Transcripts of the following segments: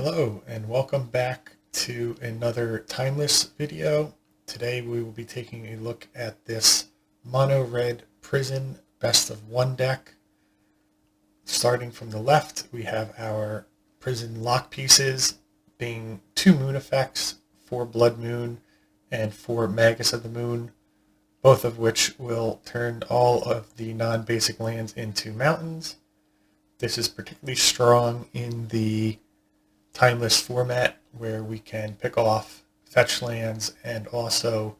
Hello and welcome back to another timeless video. Today we will be taking a look at this mono red prison best of one deck. Starting from the left, we have our prison lock pieces being 2 moon effects, 4 blood moon and 4 Magus of the moon, both of which will turn all of the non-basic lands into mountains. This is particularly strong in the timeless format where we can pick off fetch lands and also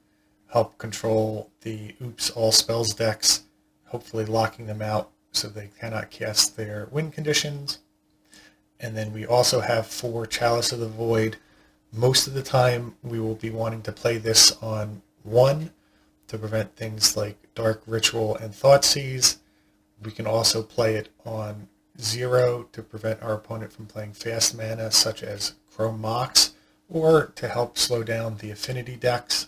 help control the Oops All Spells decks, hopefully locking them out so they cannot cast their win conditions. And then we also have 4 Chalice of the Void. Most of the time we will be wanting to play this on 1 to prevent things like Dark Ritual and Thoughtseize. We can also play it on 0 to prevent our opponent from playing fast mana such as Chrome Mox, or to help slow down the affinity decks.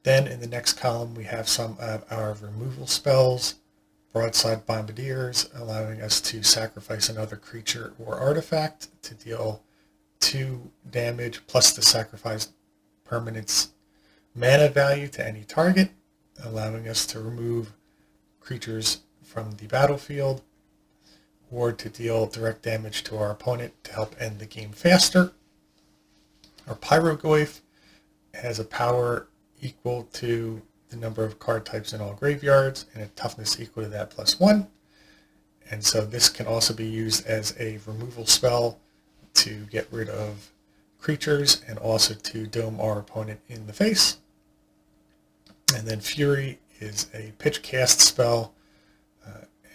Then in the next column we have some of our removal spells, Broadside Bombardiers, allowing us to sacrifice another creature or artifact to deal 2 damage plus the sacrifice permanent's mana value to any target, allowing us to remove creatures from the battlefield or to deal direct damage to our opponent to help end the game faster. Our Pyrogoyf has a power equal to the number of card types in all graveyards and a toughness equal to that +1. And so this can also be used as a removal spell to get rid of creatures and also to dome our opponent in the face. And then Fury is a pitch cast spell,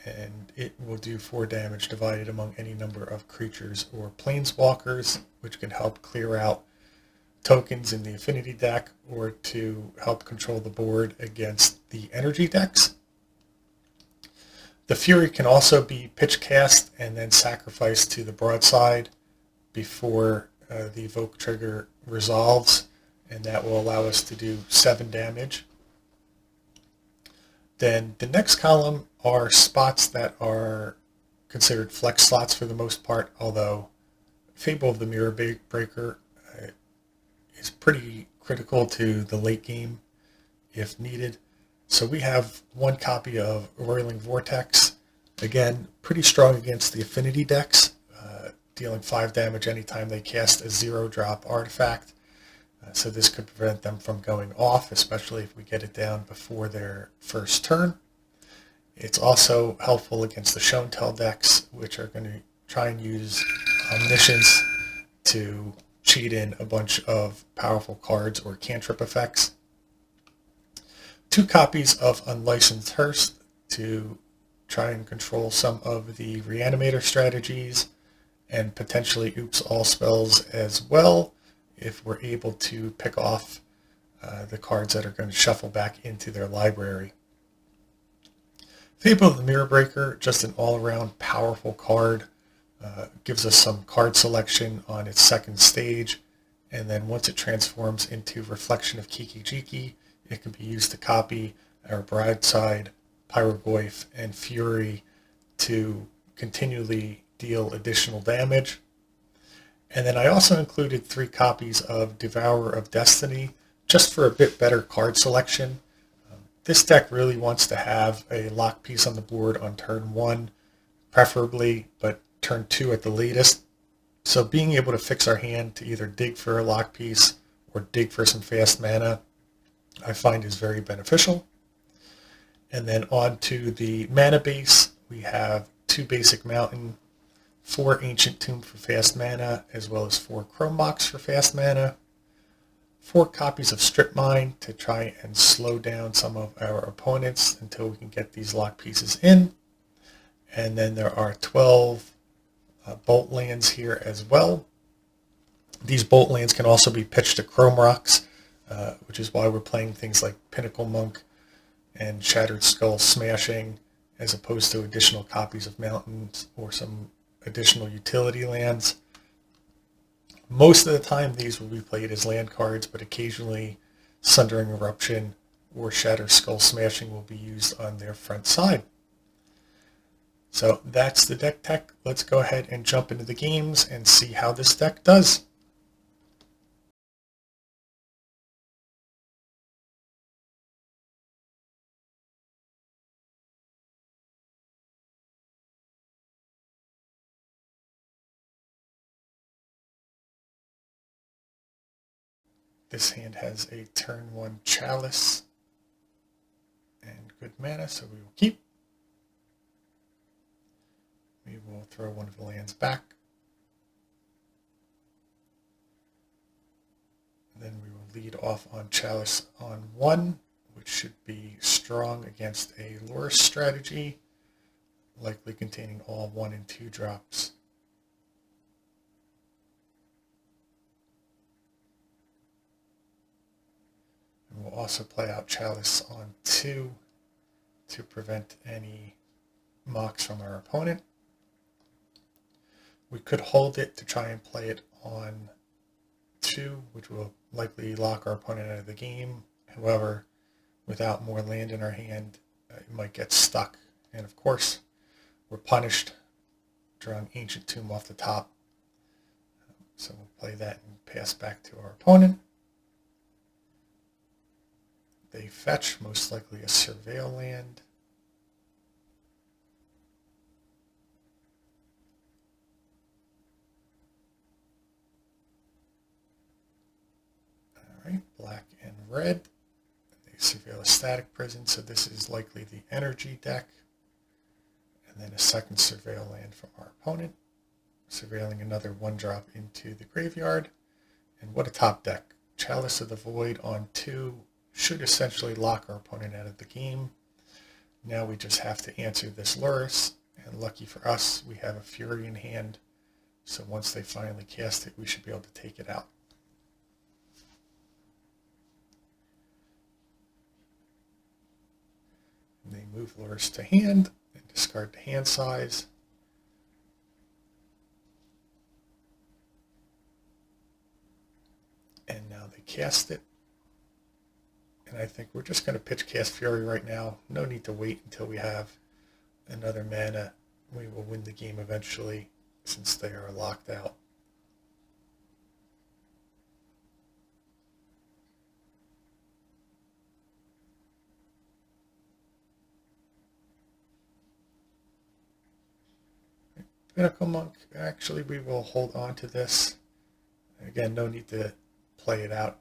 and it will do 4 damage divided among any number of creatures or planeswalkers, which can help clear out tokens in the affinity deck or to help control the board against the energy decks. The Fury can also be pitch cast and then sacrificed to the broadside before the evoke trigger resolves, and that will allow us to do 7 damage. Then the next column are spots that are considered flex slots for the most part, although Fable of the Mirror Breaker is pretty critical to the late game if needed. So we have 1 copy of Roiling Vortex, again pretty strong against the affinity decks, dealing 5 damage anytime they cast a 0-drop artifact. So this could prevent them from going off, especially if we get it down before their first turn. It's also helpful against the Show and Tell decks, which are going to try and use Omniscience to cheat in a bunch of powerful cards or cantrip effects. 2 copies of Unlicensed Hearse to try and control some of the Reanimator strategies, and potentially Oops All Spells as well, if we're able to pick off the cards that are going to shuffle back into their library. Fable of the Mirror Breaker, just an all-around powerful card, gives us some card selection on its second stage, and then once it transforms into Reflection of Kiki-Jiki, it can be used to copy our Broadside, Pyrogoyf, and Fury to continually deal additional damage. And then I also included 3 copies of Devourer of Destiny, just for a bit better card selection. This deck really wants to have a lock piece on the board on turn 1, preferably, but turn 2 at the latest. So being able to fix our hand to either dig for a lock piece or dig for some fast mana, I find is very beneficial. And then on to the mana base, we have 2 basic mountain, 4 Ancient Tomb for fast mana, as well as 4 Chrome Mox for fast mana, 4 copies of Strip Mine to try and slow down some of our opponents until we can get these lock pieces in, and then there are 12 Bolt lands here as well. These Bolt lands can also be pitched to Chrome Rocks, which is why we're playing things like Pinnacle Monk and Shattered Skull Smashing, as opposed to additional copies of Mountains or some additional utility lands. Most of the time these will be played as land cards, but occasionally Sundering Eruption or Shattered Skull Smashing will be used on their front side. So that's the deck tech. Let's go ahead and jump into the games and see how this deck does. This hand has a turn 1 Chalice and good mana, so we will keep. We will throw one of the lands back. Then we will lead off on Chalice on 1, which should be strong against a Loris strategy, likely containing all 1 and 2 drops. And we'll also play out Chalice on 2 to prevent any mocks from our opponent. We could hold it to try and play it on 2, which will likely lock our opponent out of the game. However, without more land in our hand, it might get stuck. And of course, we're punished drawing Ancient Tomb off the top. So we'll play that and pass back to our opponent. They fetch, most likely a Surveil land. Black and red. They surveil a Static Prison, so this is likely the energy deck. And then a second surveil land from our opponent, surveilling another 1-drop into the graveyard. And what a top deck. Chalice of the Void on 2 should essentially lock our opponent out of the game. Now we just have to answer this Loris, and lucky for us, we have a Fury in hand, so once they finally cast it, we should be able to take it out. And they move Loris to hand and discard the hand size. And now they cast it. And I think we're just going to pitch cast Fury right now. No need to wait until we have another mana. We will win the game eventually since they are locked out. Pinnacle Monk, actually we will hold on to this. Again, no need to play it out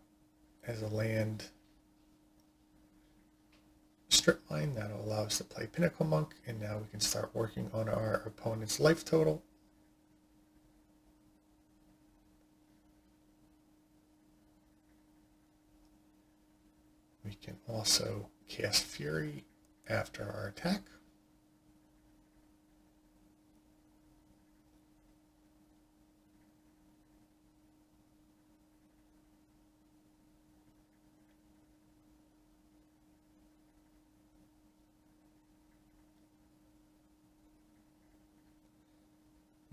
as a land. Strip Mine, that'll allow us to play Pinnacle Monk, and now we can start working on our opponent's life total. We can also cast Fury after our attack.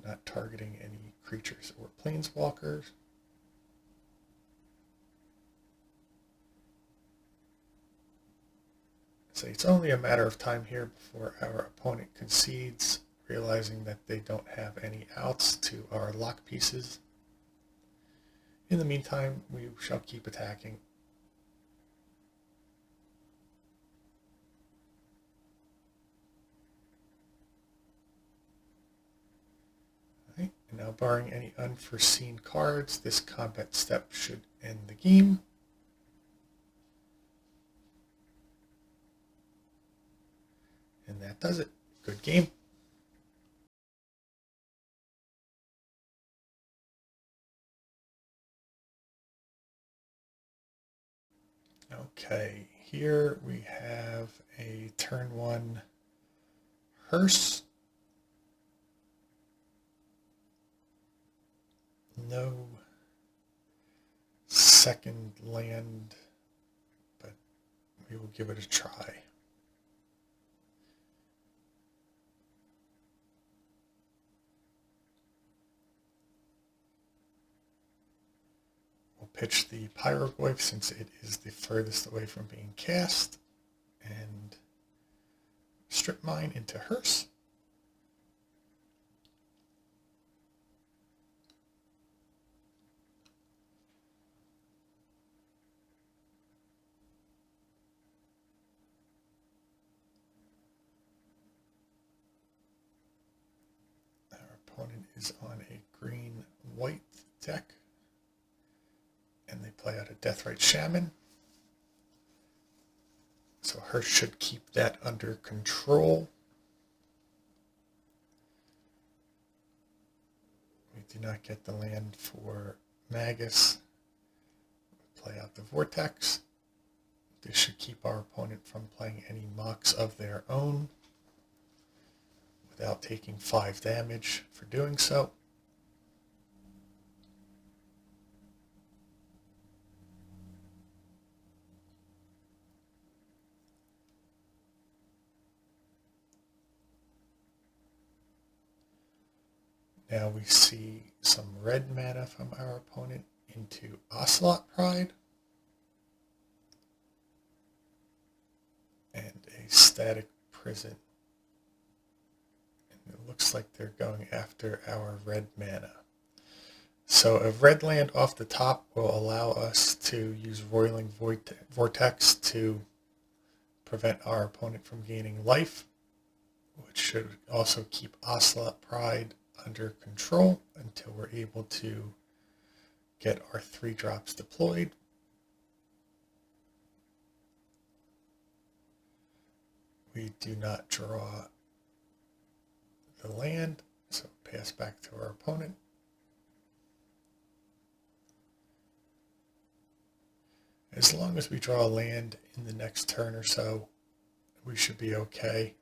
Not targeting any creatures or planeswalkers. So it's only a matter of time here before our opponent concedes, realizing that they don't have any outs to our lock pieces. In the meantime, we shall keep attacking. And now, barring any unforeseen cards, this combat step should end the game. And that does it. Good game. Okay, here we have a turn 1 Hearse. No second land, but we will give it a try. We'll pitch the Pyroglyph since it is the furthest away from being cast, and Strip Mine into Hearse. is on a green-white deck, and they play out a Deathrite Shaman. So her should keep that under control. We do not get the land for Magus. We play out the Vortex. This should keep our opponent from playing any mocks of their own without taking 5 damage for doing so. Now we see some red mana from our opponent into Ocelot Pride and a Static Prison. And it looks like they're going after our red mana. So a red land off the top will allow us to use Roiling Vortex to prevent our opponent from gaining life, which should also keep Ocelot Pride under control until we're able to get our 3 drops deployed. We do not draw the land, so pass back to our opponent. As long as we draw a land in the next turn or so, we should be okay.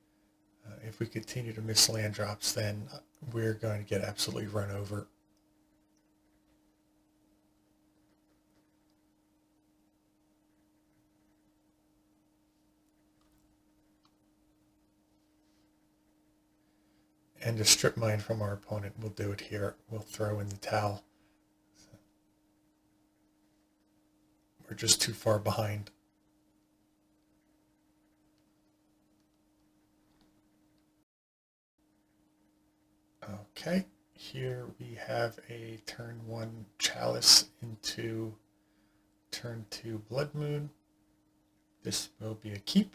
If we continue to miss land drops, then we're going to get absolutely run over. And a strip mine from our opponent will do it here. We'll throw in the towel. We're just too far behind. Okay, here we have a turn 1 Chalice into turn 2 Blood Moon. This will be a keep.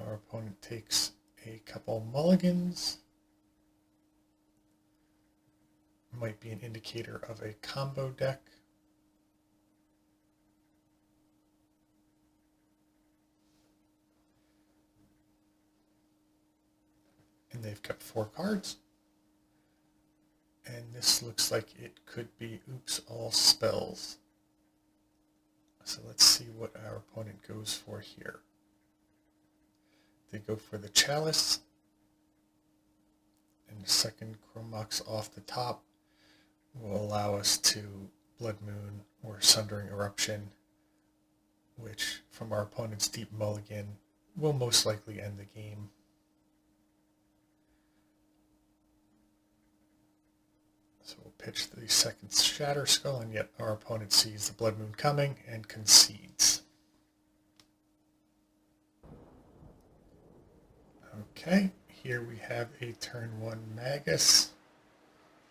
Our opponent takes a couple mulligans. Might be an indicator of a combo deck. And they've kept 4 cards. And this looks like it could be Oops All Spells. So let's see what our opponent goes for here. They go for the Chalice. And the second Chromox off the top will allow us to Blood Moon or Sundering Eruption, which from our opponent's deep mulligan will most likely end the game. So we'll pitch the second Shatter Skull, and yet our opponent sees the Blood Moon coming and concedes. Okay, here we have a turn 1 Magus.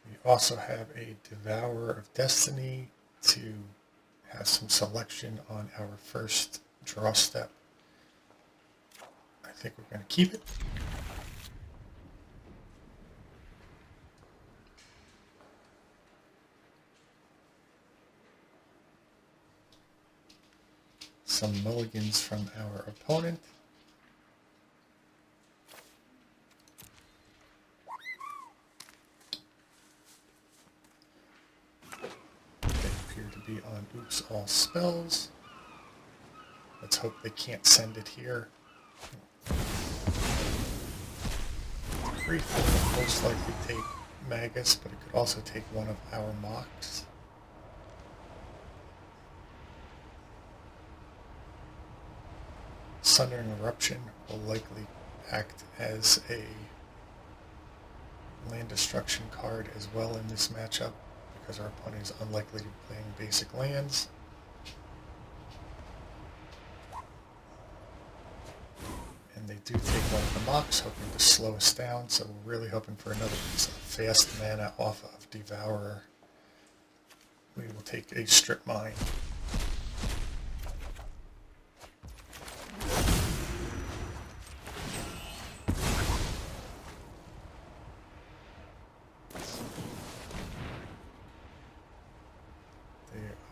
We also have a Devourer of Destiny to have some selection on our first draw step. I think we're going to keep it. Some mulligans from our opponent. They appear to be on Oops All Spells. Let's hope they can't send it here. Briefly, will most likely take Magus, but it could also take one of our mocks. Sundering Eruption will likely act as a land destruction card as well in this matchup because our opponent is unlikely to be playing basic lands. And they do take one of the mocks, hoping to slow us down, so we're really hoping for another piece of fast mana off of Devourer. We will take a Strip Mine.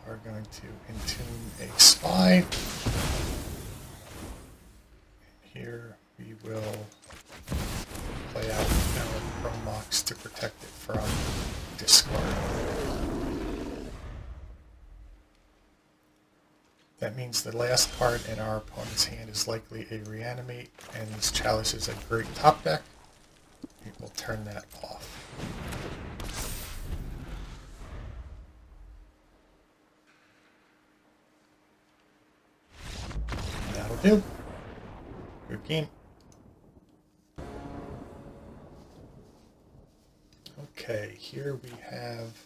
are going to entune a spy. Here we will play out our Chrome Mox to protect it from discard. That means the last card in our opponent's hand is likely a Reanimate, and this Chalice is a great top deck. We will turn that off. That'll do. Good game. Okay, here we have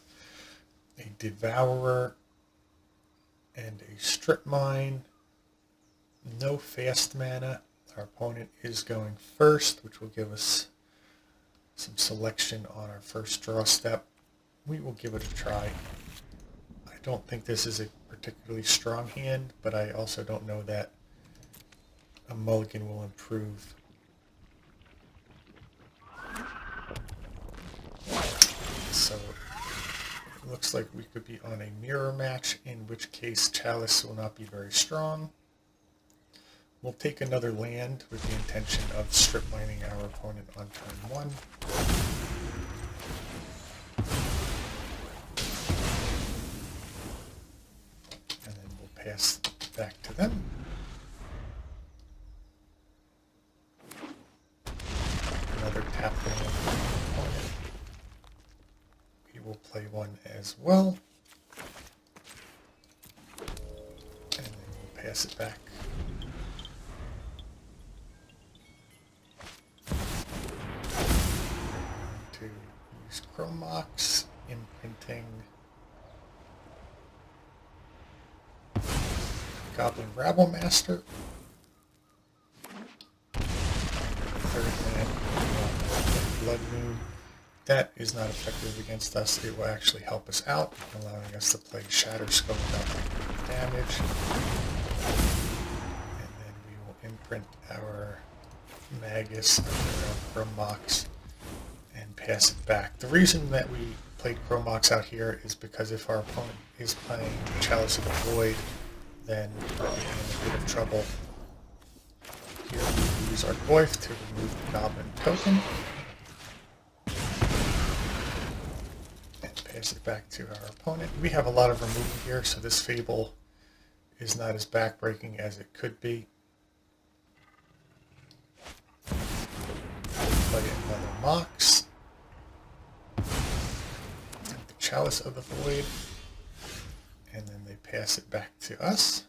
a Devourer and a Strip Mine. No fast mana. Our opponent is going first, which will give us some selection on our first draw step. We will give it a try. I don't think this is a particularly strong hand, but I also don't know that a mulligan will improve. So it looks like we could be on a mirror match, in which case Chalice will not be very strong. We'll take another land with the intention of strip mining our opponent on turn 1. And then we'll pass back to them. Another tap land for our opponent. We will play one as well. And then we'll pass it back. To use Chrome Mox, imprinting Goblin Rabble Master. Third land, Blood Moon. That is not effective against us. It will actually help us out, allowing us to play Shatter Scope without taking damage. And then we will imprint our Magus under our Chrome Mox and pass it back. The reason that we played Chrome Mox out here is because if our opponent is playing Chalice of the Void, then we're in a bit of trouble. Here we use our Goyf to remove the Goblin token and pass it back to our opponent. We have a lot of removal here, so this Fable is not as backbreaking as it could be. Play another Mox. The Chalice of the Void. And then they pass it back to us.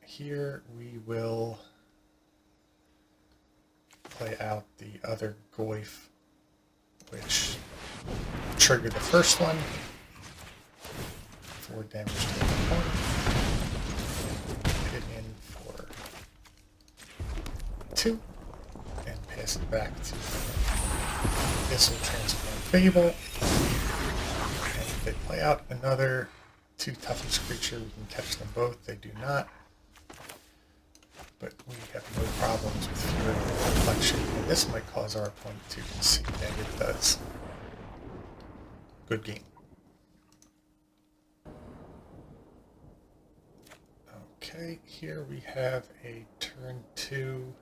Here we will play out the other Goyf, which will trigger the first one. 4 damage to the opponent. Hit in for 2. And pass it back to this will transform Fable. And if they play out another 2 toughness creature, we can catch them both. They do not. But we have no problems with Fury and Reflection, and this might cause our opponent to concede, and it does. Good game. Okay, here we have a turn 2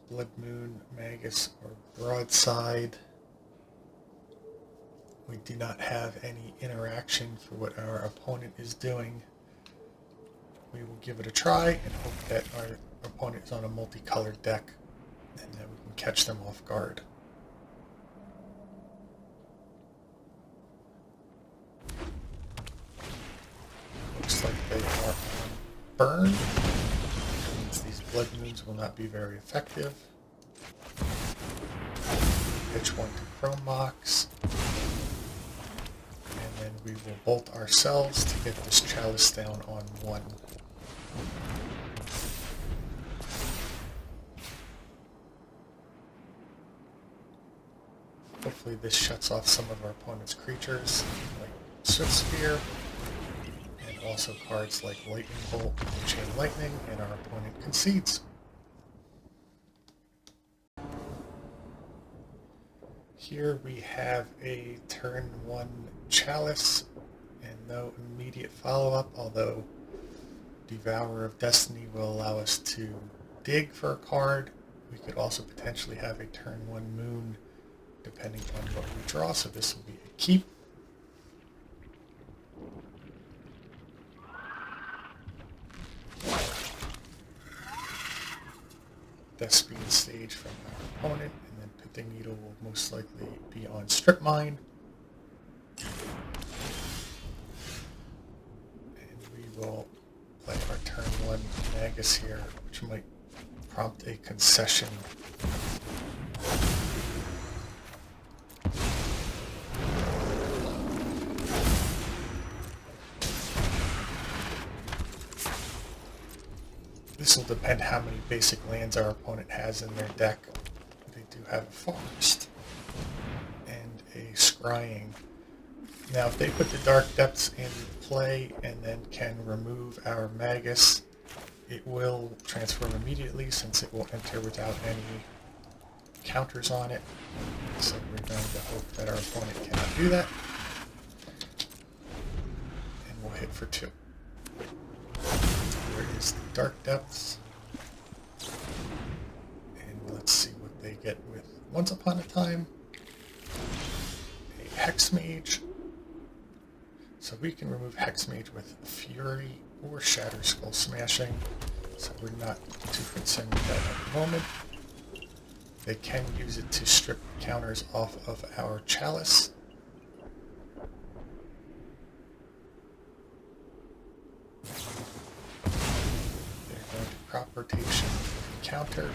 Blood Moon, Magus, or Broadside. We do not have any interaction for what our opponent is doing. We will give it a try and hope that our opponent is on a multicolored deck and that we can catch them off guard. Looks like they are on burn. That means these Blood Moons will not be very effective. Pitch one to Chrome Mox. And then we will bolt ourselves to get this Chalice down on 1. Hopefully this shuts off some of our opponent's creatures, like Swift Spear, and also cards like Lightning Bolt and Chain Lightning, and our opponent concedes. Here we have a turn 1 Chalice and no immediate follow-up, although Devourer of Destiny will allow us to dig for a card. We could also potentially have a turn 1 moon depending on what we draw, so this will be a keep. Thespian Stage from our opponent, and then Pithing Needle will most likely be on Strip Mine. And we will play our turn 1 Magus here, which might prompt a concession. This will depend how many basic lands our opponent has in their deck. They do have a Forest and a Scrying. Now if they put the Dark Depths in play and then can remove our Magus, it will transform immediately since it will enter without any counters on it. So we're going to hope that our opponent cannot do that. And we'll hit for 2. Where is the Dark Depths? And let's see what they get with Once Upon a Time. A Hex Mage. So we can remove Hex Mage with Fury or Shatter Skull Smashing. So we're not too concerned with that at the moment. They can use it to strip counters off of our Chalice. They're going to Crop Rotation counter.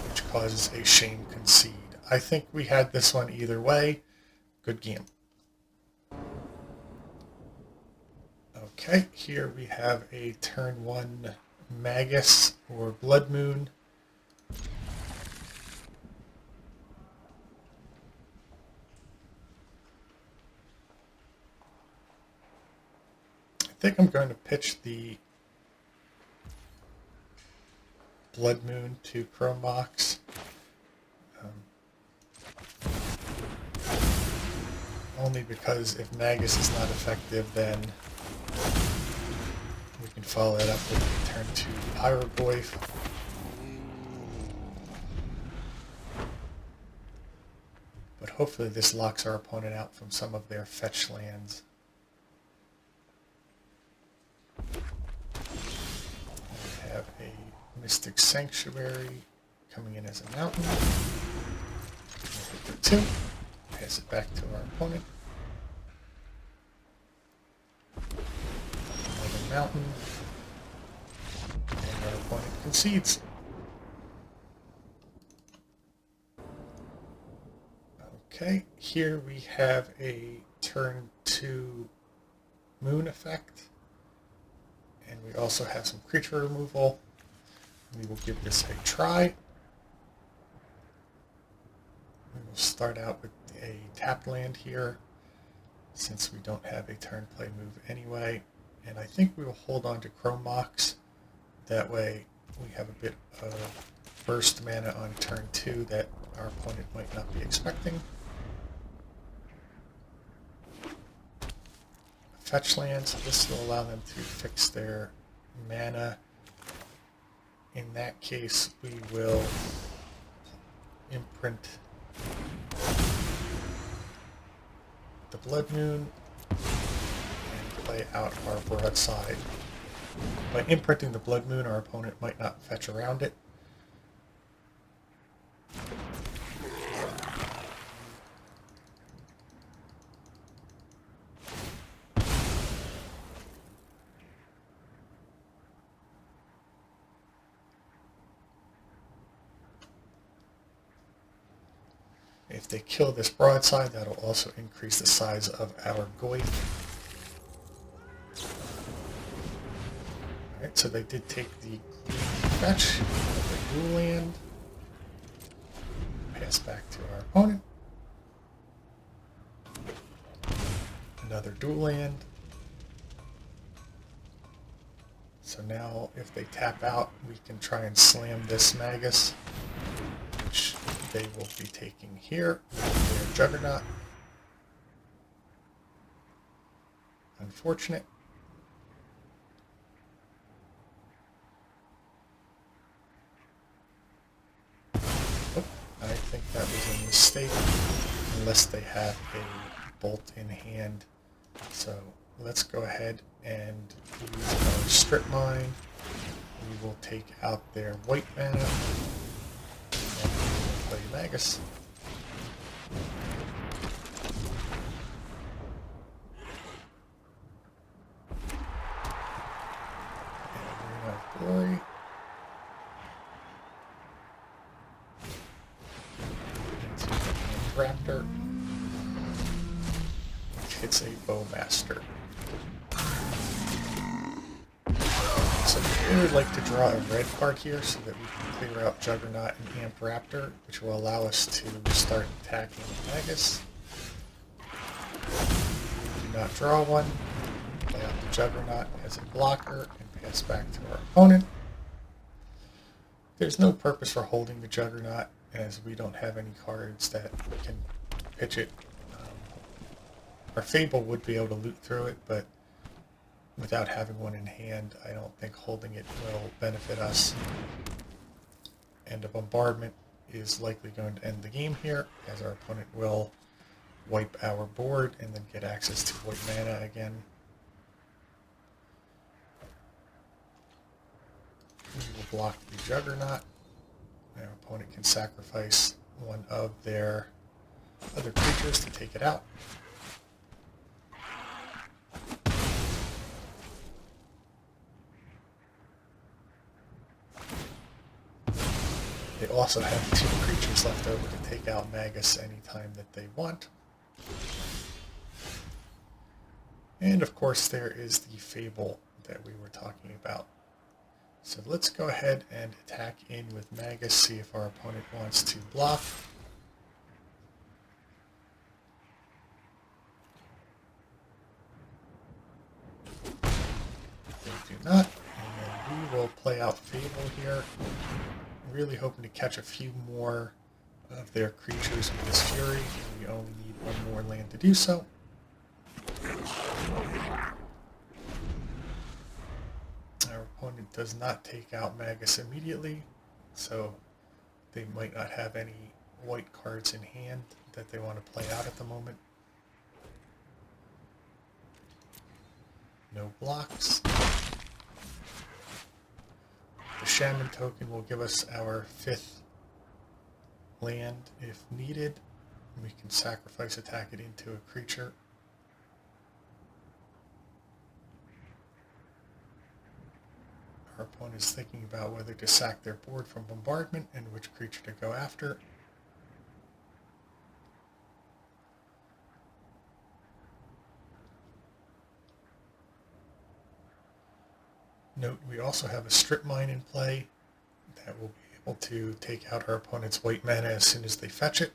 Which causes a Shame Concede. I think we had this one either way. Good game. Okay, here we have a turn 1 Magus or Blood Moon. I think I'm going to pitch the Blood Moon to Chrome Box. Only because if Magus is not effective, then we can follow it up with turn 2 Pyrogoyf. But hopefully this locks our opponent out from some of their fetch lands. We have a Mystic Sanctuary coming in as a mountain. We'll hit for 2. Pass it back to our opponent. Another mountain. And our opponent concedes. Okay, here we have a turn 2 moon effect. And we also have some creature removal. We will give this a try. We will start out with a tap land here, since we don't have a turn play move anyway. And I think we will hold on to Chrome Box. That way we have a bit of burst mana on turn 2 that our opponent might not be expecting. Fetch land, so this will allow them to fix their mana. In that case, we will imprint the Blood Moon and play out our broadside. By imprinting the Blood Moon, our opponent might not fetch around it. If they kill this broadside, that'll also increase the size of our Goyf. Alright, so they did take the fetch of the dual land. Pass back to our opponent. Another dual land. So now if they tap out, we can try and slam this Magus, which they will be taking here with their Juggernaut. Unfortunate. Oh, I think that was a mistake, unless they have a bolt in hand. So let's go ahead and use our strip mine. We will take out their white mana and play Magus. And of Glory. Into Raptor, which hits a Bowmaster. So we would like to draw a red card here so that we can clear out Juggernaut and Amp Raptor, which will allow us to start attacking Magus. Do not draw one. Play out the Juggernaut as a blocker and pass back to our opponent. There's no purpose for holding the Juggernaut, as we don't have any cards that can pitch it. Our Fable would be able to loot through it, but without having one in hand, I don't think holding it will benefit us. And a bombardment is likely going to end the game here, as our opponent will wipe our board and then get access to white mana again. We will block the Juggernaut. Our opponent can sacrifice one of their other creatures to take it out. They also have 2 creatures left over to take out Magus anytime that they want. And of course there is the Fable that we were talking about. So let's go ahead and attack in with Magus, see if our opponent wants to block. They do not, and then we will play out Fable here. Really hoping to catch a few more of their creatures with this Fury. We only need one more land to do so. Our opponent does not take out Magus immediately, so they might not have any white cards in hand that they want to play out at the moment. No blocks. The Shaman token will give us our 5th land if needed. We can sacrifice, attack it into a creature. Our opponent is thinking about whether to sack their board from bombardment and which creature to go after. Note, we also have a strip mine in play that will be able to take out our opponent's white mana as soon as they fetch it.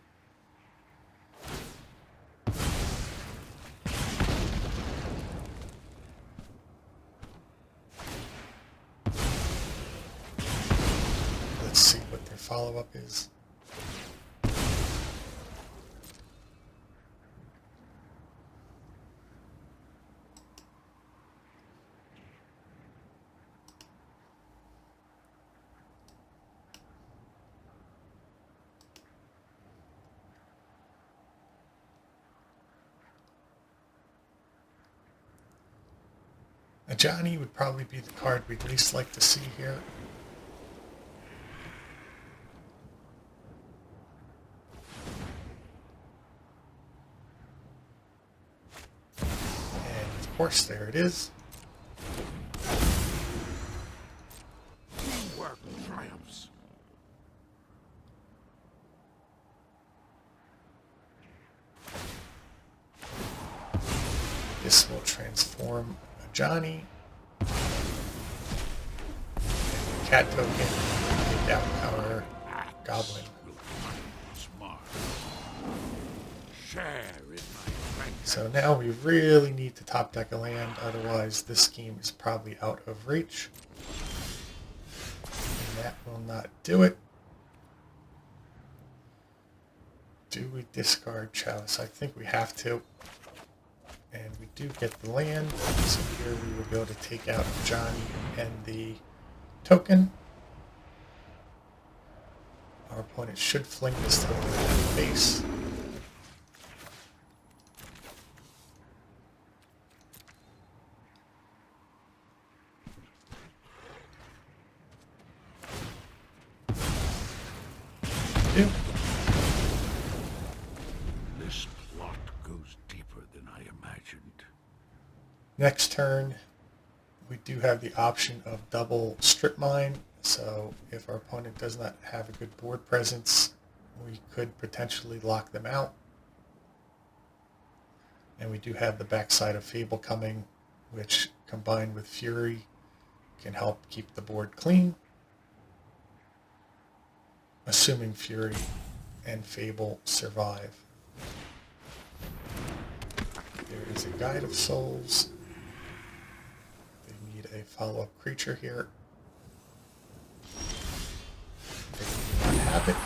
Let's see what their follow-up is. A Johnny would probably be the card we'd least like to see here. And of course, there it is. Teamwork triumphs. This will transform Johnny, and the cat token will take out our goblin. So now we really need to top deck a land, otherwise this game is probably out of reach. And that will not do it. Do we discard Chalice? I think we have to. And we do get the land, so here we will be able to take out Johnny and the token. Our opponent should fling this token in the face. Do. This plot goes deeper than I imagined. Next turn, we do have the option of double strip mine. So if our opponent does not have a good board presence, we could potentially lock them out. And we do have the backside of Fable coming, which combined with Fury can help keep the board clean. Assuming Fury and Fable survive. There is a Guide of Souls. They need a follow-up creature here. They do not have it.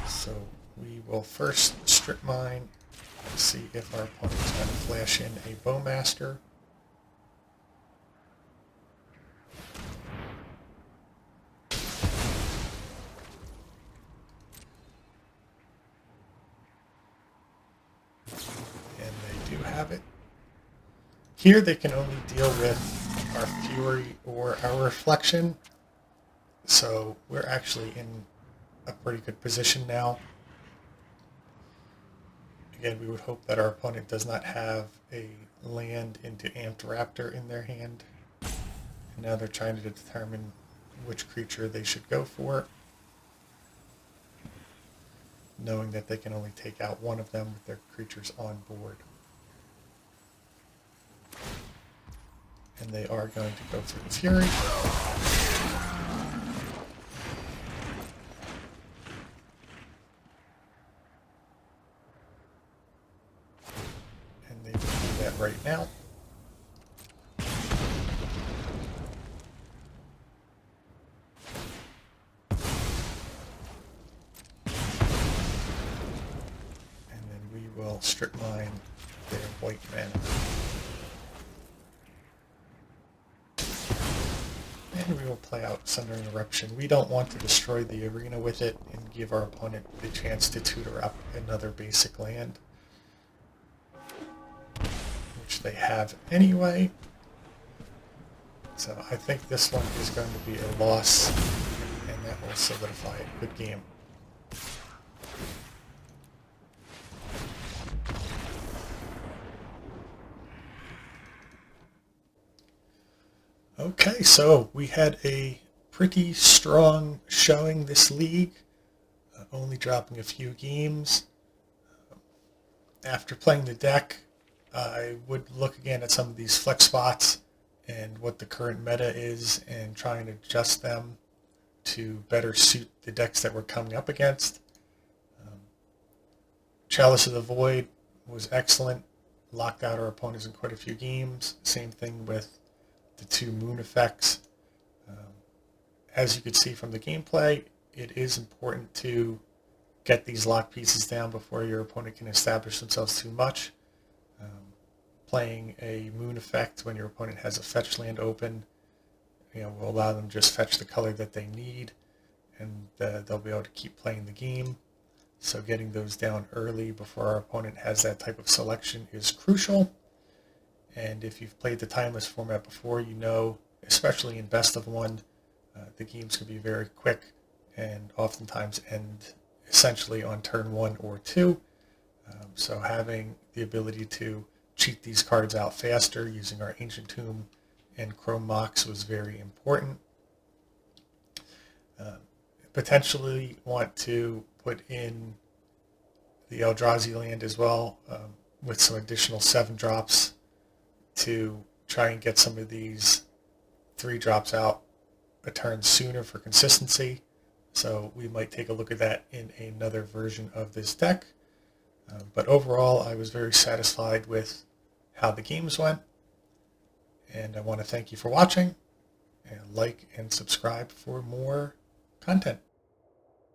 So we will first strip mine and see if our opponent is going to flash in a Bowmaster. And they do have it. Here they can only deal with our Fury or our Reflection. So we're actually in a pretty good position now. Again, we would hope that our opponent does not have a land into Amped Raptor in their hand. And now they're trying to determine which creature they should go for, knowing that they can only take out one of them with their creatures on board. And they are going to go for the Fury. And they will do that right now. And then we will strip mine their white mana. And we will play out Sundering Eruption. We don't want to destroy the arena with it and give our opponent the chance to tutor up another basic land, which they have anyway. So I think this one is going to be a loss, and that will solidify it. Good game. Okay, so we had a pretty strong showing this league, only dropping a few games. After playing the deck, I would look again at some of these flex spots and what the current meta is and trying to adjust them to better suit the decks that we're coming up against. Chalice of the Void was excellent, locked out our opponents in quite a few games. Same thing with the two moon effects. As you can see from the gameplay, it is important to get these lock pieces down before your opponent can establish themselves too much. Playing a moon effect when your opponent has a fetch land open, will allow them to just fetch the color that they need, and they'll be able to keep playing the game. So getting those down early before our opponent has that type of selection is crucial. And if you've played the Timeless format before, you know, especially in Best of One, the games can be very quick and oftentimes end essentially on turn 1 or 2. So having the ability to cheat these cards out faster using our Ancient Tomb and Chrome Mox was very important. Potentially want to put in the Eldrazi land as well, with some additional 7 drops to try and get some of these 3 drops out a turn sooner for consistency. So we might take a look at that in another version of this deck. But overall, I was very satisfied with how the games went. And I want to thank you for watching, and like and subscribe for more content.